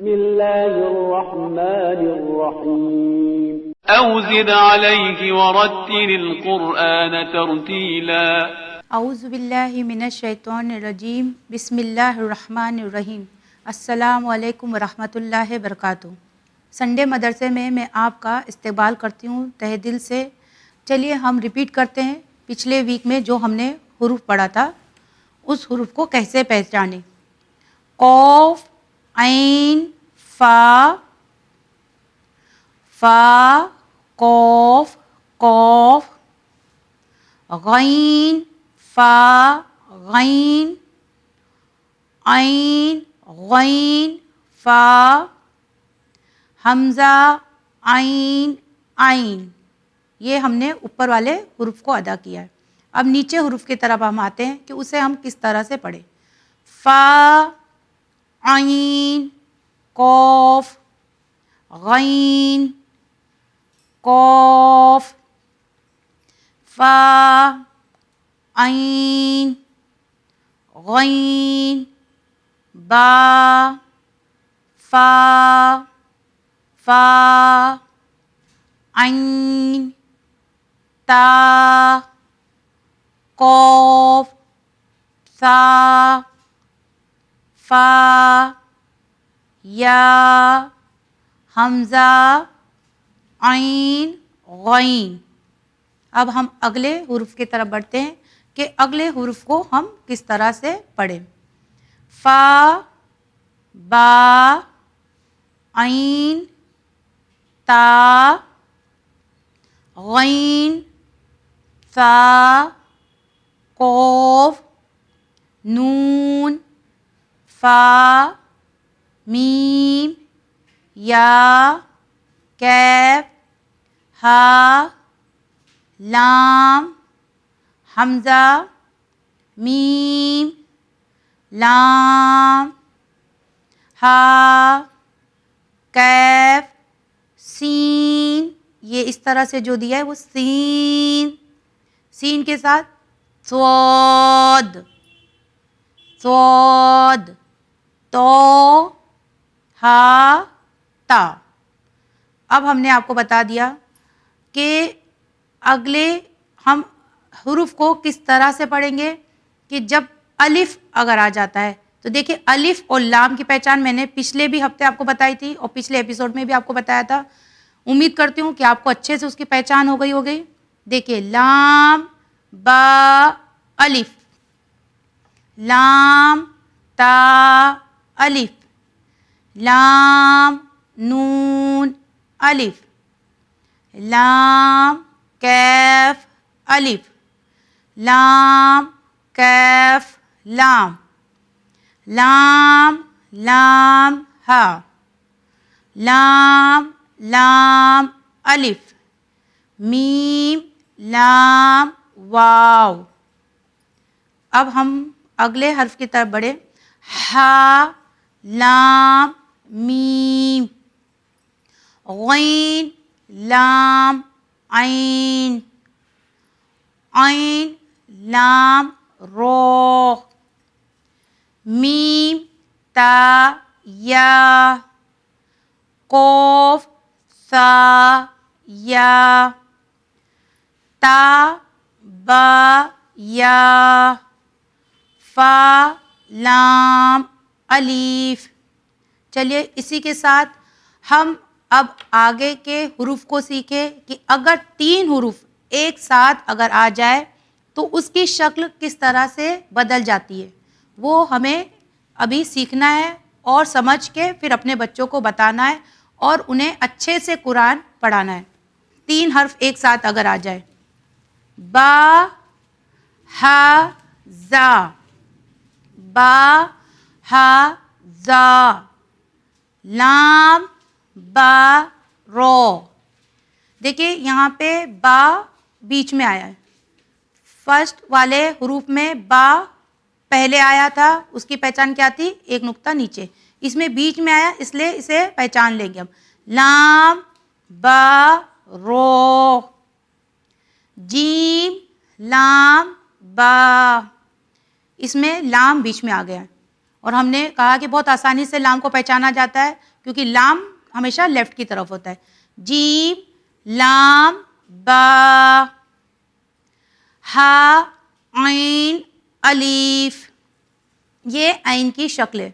بسم الله الرحمن الرحيم أو زد عليه ورتل القرآن ترتيلا اعوذ باللہ من الشیطان الرجیم بسم اللہ الرحمن الرحیم السلام علیکم ورحمۃ اللہ وبرکاتہ۔ سنڈے مدرسے میں آپ کا استقبال کرتی ہوں تہہ دل سے۔ چلیے ہم ریپیٹ کرتے ہیں پچھلے ویک میں جو ہم نے حروف پڑھا تھا اس حروف کو کیسے پہچانیں۔ قاف، عین، فا، فا، قاف، قاف، غین، فا، غین، عین، غین، فا، حمزہ، عین، عین۔ یہ ہم نے اوپر والے حروف کو ادا کیا ہے۔ اب نیچے حروف کی طرف ہم آتے ہیں کہ اسے ہم کس طرح سے پڑھیں۔ فا، عین، قاف، غین، قاف، فا، عین، غین، با، فا، فا، عین، تا، قاف، ثا، فا، یا، حمزہ، عین، غین۔ اب ہم اگلے حروف کی طرف بڑھتے ہیں کہ اگلے حروف کو ہم کس طرح سے پڑھیں۔ فا، با، عین، تا، غین، ثا، قاف، نون، فا، میم، یا، کیف، ہا، لام، حمزہ، میم، لام، ہا، کیف، سین۔ یہ اس طرح سے جو دیا ہے وہ سین، سین کے ساتھ صاد، صاد، تو، ہا، تا۔ اب ہم نے آپ کو بتا دیا کہ اگلے ہم حروف کو کس طرح سے پڑھیں گے کہ جب الف اگر آ جاتا ہے تو دیکھیں الف اور لام کی پہچان میں نے پچھلے بھی ہفتے آپ کو بتائی تھی اور پچھلے ایپیسوڈ میں بھی آپ کو بتایا تھا۔ امید کرتی ہوں کہ آپ کو اچھے سے اس کی پہچان ہو گئی ہوگی۔ دیکھیں لام، با، الف، لام، تا، الف، لام، نون، الف، لام، کیف، الف، لام، کیف، لام، لام، لام، ہا، لام، لام، الف، میم، لام، واو۔ اب ہم اگلے حرف کی طرف بڑھے۔ ہا، لام، میم، غین، لام، عین، عین، لام، رو، میم، تا، یا، قاف، ثا، یا، تا، با، یا، فا، لام، الف۔ چلیے اسی کے ساتھ ہم اب آگے کے حروف کو سیکھیں کہ اگر 3 حروف ایک ساتھ اگر آ جائے تو اس کی شکل کس طرح سے بدل جاتی ہے، وہ ہمیں ابھی سیکھنا ہے اور سمجھ کے پھر اپنے بچوں کو بتانا ہے اور انہیں اچھے سے قرآن پڑھانا ہے۔ 3 حرف ایک ساتھ اگر آ جائے، با، ہا، زا، با، ہا، زا، لام، با، رو۔ دیکھیے یہاں پہ با بیچ میں آیا ہے۔ فرسٹ والے حروف میں با پہلے آیا تھا، اس کی پہچان کیا تھی؟ ایک نقطہ نیچے۔ اس میں بیچ میں آیا اس لیے اسے پہچان لیں گے ہم۔ لام، با، رو، جیم، لام، با، اس میں لام بیچ میں آ گیا ہے اور ہم نے کہا کہ بہت آسانی سے لام کو پہچانا جاتا ہے کیونکہ لام ہمیشہ لیفٹ کی طرف ہوتا ہے. جیم لام با. ہا عین الف. یہ عین کی شکل ہے.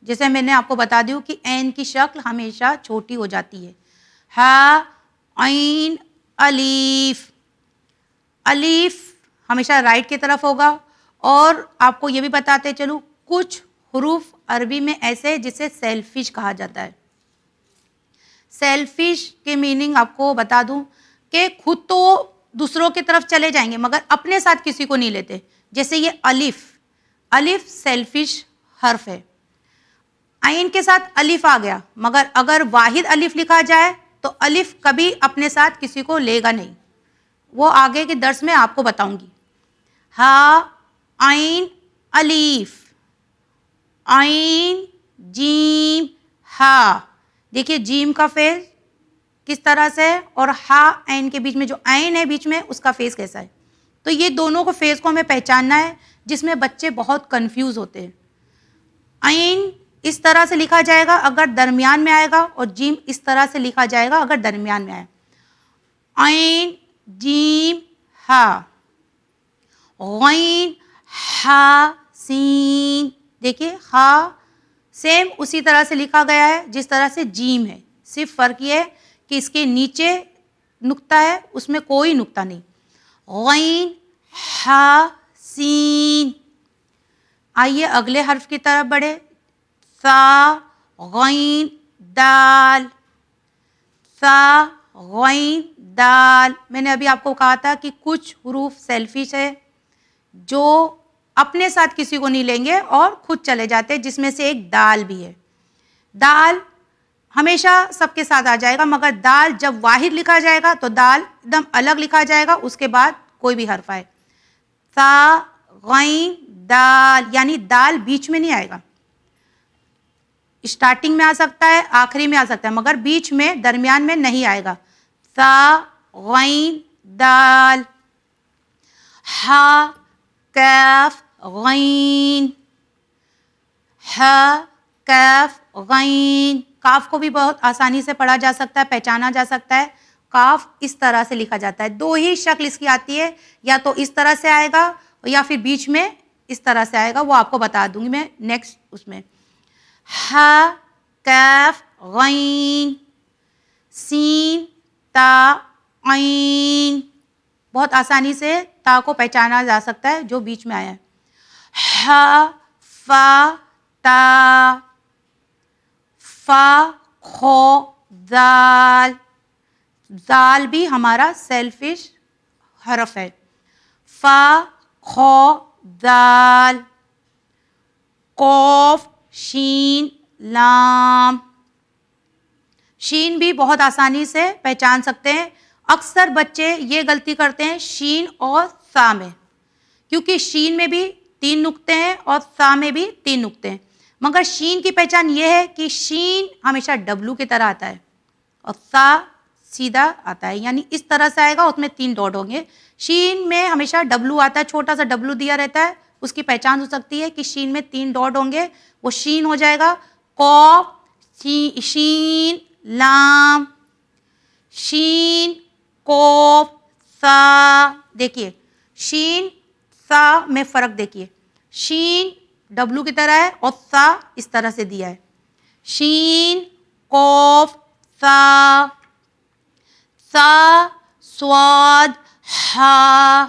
جیسے میں نے آپ کو بتا دوں کہ عین کی شکل ہمیشہ چھوٹی ہو جاتی ہے. ہا عین الف. الف ہمیشہ رائٹ کی طرف ہوگا. اور آپ کو یہ بھی بتاتے چلوں کچھ حروف عربی میں ایسے جسے سیلفش کہا جاتا ہے. سیلفش کے میننگ آپ کو بتا دوں کہ خود تو دوسروں کی طرف چلے جائیں گے مگر اپنے ساتھ کسی کو نہیں لیتے. جیسے یہ الف. الف سیلفش حرف ہے. عین کے ساتھ الف آ گیا مگر اگر واحد الف لکھا جائے تو الف کبھی اپنے ساتھ کسی کو لے گا نہیں. وہ آگے کے درس میں آپ کو بتاؤں گی. ہا عین الف. عین جیم ہا. دیکھیے جیم کا فیس کس طرح سے ہے اور ہا عین کے بیچ میں جو عین ہے بیچ میں اس کا فیس کیسا ہے. تو یہ دونوں کو فیس کو ہمیں پہچاننا ہے جس میں بچے بہت کنفیوز ہوتے ہیں. عین اس طرح سے لکھا جائے گا اگر درمیان میں آئے گا اور جیم اس طرح سے لکھا جائے گا اگر درمیان میں آئے. عین جیم ہا. غین ہا سین. دیکھیے ہا سیم اسی طرح سے لکھا گیا ہے جس طرح سے جیم ہے. صرف فرق یہ ہے کہ اس کے نیچے نقطہ ہے اس میں کوئی نقطہ نہیں. غین ہا سین. آئیے اگلے حرف کی طرف بڑھے. سا غین دال. سا غین دال. میں نے ابھی آپ کو کہا تھا کہ کچھ حروف سیلفش ہے جو اپنے ساتھ کسی کو نہیں لیں گے اور خود چلے جاتے, جس میں سے ایک دال بھی ہے. دال ہمیشہ سب کے ساتھ آ جائے گا مگر دال جب واحد لکھا جائے گا تو دال ایک دم الگ لکھا جائے گا اس کے بعد کوئی بھی حرف آئے. سا غین دال یعنی دال بیچ میں نہیں آئے گا. اسٹارٹنگ میں آ سکتا ہے آخری میں آ سکتا ہے مگر بیچ میں درمیان میں نہیں آئے گا. سا غین دال. ہا کاف غین. ہا کاف غین. کاف کو بھی بہت آسانی سے پڑھا جا سکتا ہے, پہچانا جا سکتا ہے. کاف اس طرح سے لکھا جاتا ہے. دو ہی شکل اس کی آتی ہے, یا تو اس طرح سے آئے گا یا پھر بیچ میں اس طرح سے آئے گا. وہ آپ کو بتا دوں گی میں نیکسٹ اس میں. ہا کاف غین. سین تا عین. بہت آسانی سے تا کو پہچانا جا سکتا ہے جو بیچ میں آیا ہے. ہا فا تا. فا خو زال. زال بھی ہمارا سیلفش حرف ہے. فا خو زال. قوف شین لام. شین بھی بہت آسانی سے پہچان سکتے ہیں. اکثر بچے یہ غلطی کرتے ہیں شین اور سا میں, کیونکہ شین میں بھی 3 نقطے ہیں اور سا میں بھی 3 نقطے ہیں. مگر شین کی پہچان یہ ہے کہ شین ہمیشہ ڈبلو کی طرح آتا ہے اور سا سیدھا آتا ہے, یعنی اس طرح سے آئے گا اس میں 3 ڈاٹ ہوں گے. شین میں ہمیشہ ڈبلو آتا ہے, چھوٹا سا ڈبلو دیا رہتا ہے. اس کی پہچان ہو سکتی ہے کہ شین میں 3 ڈاٹ ہوں گے, وہ شین ہو جائے گا. قوف شین لام. شین قوف سا. دیکھیے شین سا میں فرق دیکھیے. شین ڈبلو کی طرح ہے اور سا اس طرح سے دیا ہے. شین قوف سا. سا سواد ہا.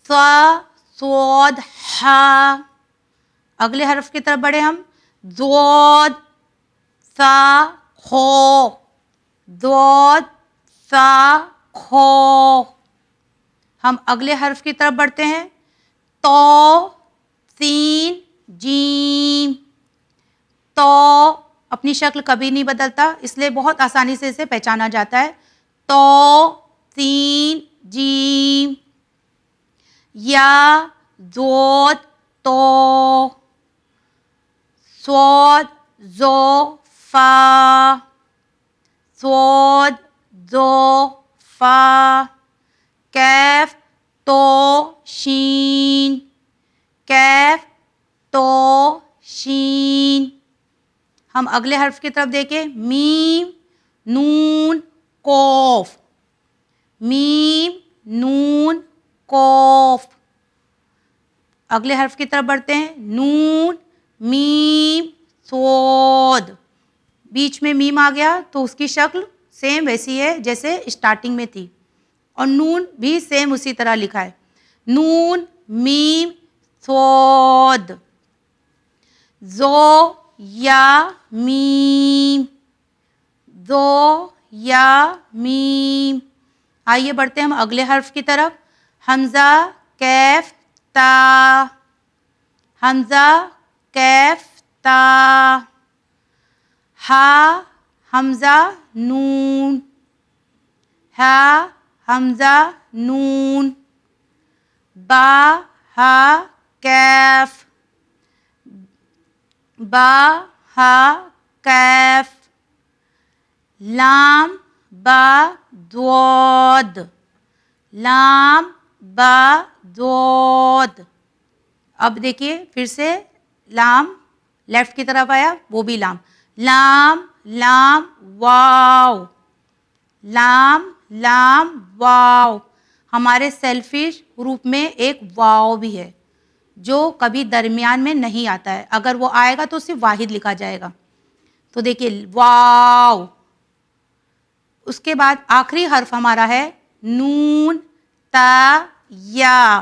سا سواد ہا. اگلے حرف کی طرف بڑھے ہم. زود سا خو. زود سا خو. ہم اگلے حرف کی طرف بڑھتے ہیں. تو سین جیم. تو اپنی شکل کبھی نہیں بدلتا اس لیے بہت آسانی سے اسے پہچانا جاتا ہے. تو سین جیم. یا زود تو. سود زو فا. سود زو فا. کیف تو شین. کیف تو شین. ہم اگلے حرف کی طرف دیکھیں، میم نون قوف، میم نون قوف. اگلے حرف کی طرف بڑھتے ہیں، نون میم صاد. بیچ میں میم آ گیا تو اس کی شکل سیم ویسی ہے جیسے اسٹارٹنگ میں تھی، اور نون بھی سیم اسی طرح لکھا ہے، نون میم صاد. زو یا میم، زو یا میم. آئیے بڑھتے ہیں ہم اگلے حرف کی طرف، حمزہ کیف تا، حمزہ کیف تا. ہا حمزہ نون، ہا حمزہ نون. با ہا کیف، با ہا کیف. لام با ضاد، لام با ضاد. اب دیکھیے پھر سے لام لیفٹ کی طرف آیا، وہ بھی لام، لام لام واو، لام لام واو. ہمارے سیلفش حروف میں ایک واو بھی ہے جو کبھی درمیان میں نہیں آتا ہے، اگر وہ آئے گا تو صرف واحد لکھا جائے گا. تو دیکھیے واو. اس کے بعد آخری حرف ہمارا ہے نون تا یا.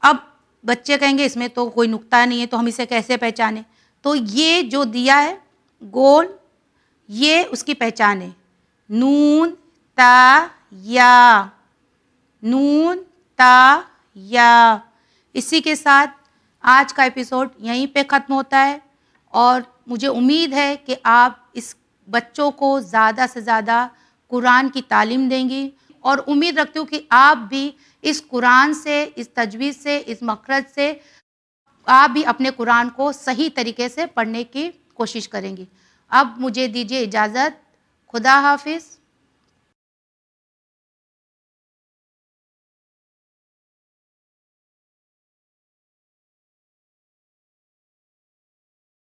اب بچے کہیں گے اس میں تو کوئی نقطہ نہیں ہے تو ہم اسے کیسے پہچانیں؟ تو یہ جو دیا ہے گول، یہ اس کی پہچان ہے، نون تا یا، نون تا یا. اسی کے ساتھ آج کا ایپیسوڈ یہیں پہ ختم ہوتا ہے، اور مجھے امید ہے کہ آپ اس بچوں کو زیادہ سے زیادہ قرآن کی تعلیم دیں گی، اور امید رکھتی ہوں کہ آپ بھی اس قرآن سے، اس تجوید سے، اس مخرج سے آپ بھی اپنے قرآن کو صحیح طریقے سے پڑھنے کی کوشش کریں گی. اب مجھے دیجیے اجازت، خدا حافظ.